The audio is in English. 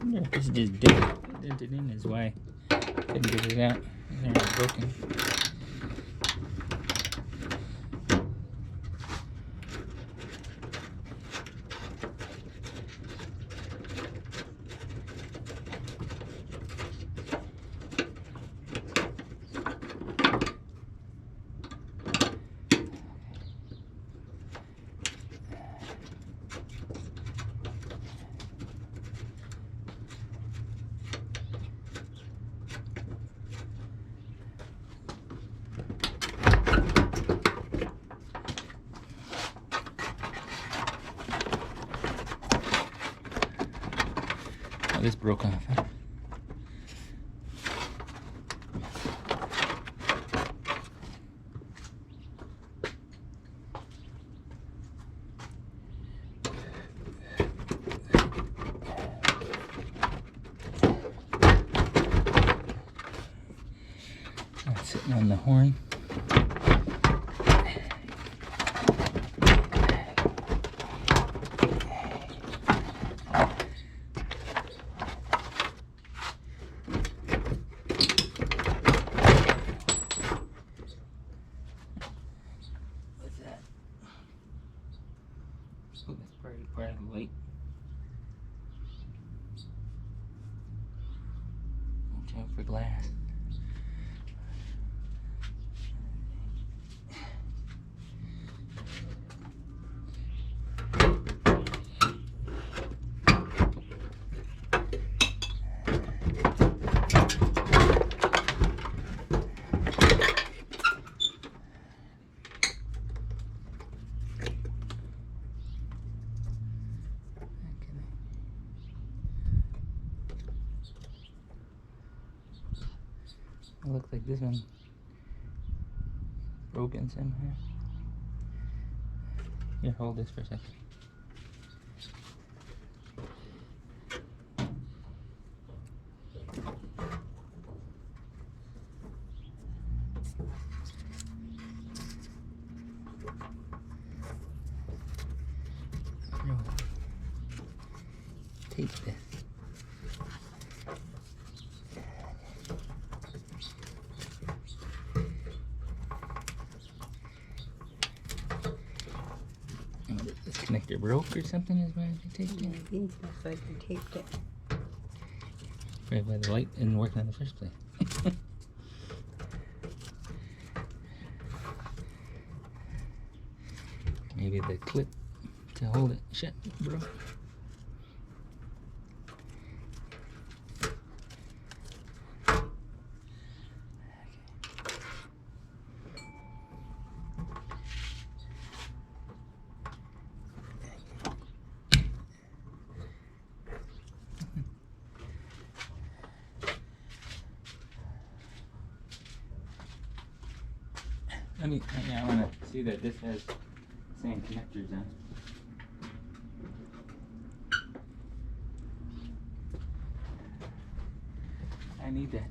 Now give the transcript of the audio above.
This is just dented in, is why I couldn't get it out. They're not broken. Oh, this broke off. Huh? That's sitting on the horn. Oh, that's probably part of the light. Watch out for glass. It looks like this one broken somehow. Here, hold this for a second. Tape this. This connector broke or something is why they taped it? I think that's why they taped it. Right, why the light didn't work in the first place. Maybe the clip to hold it shut broke. I want to see that this has the same connectors on. I need that.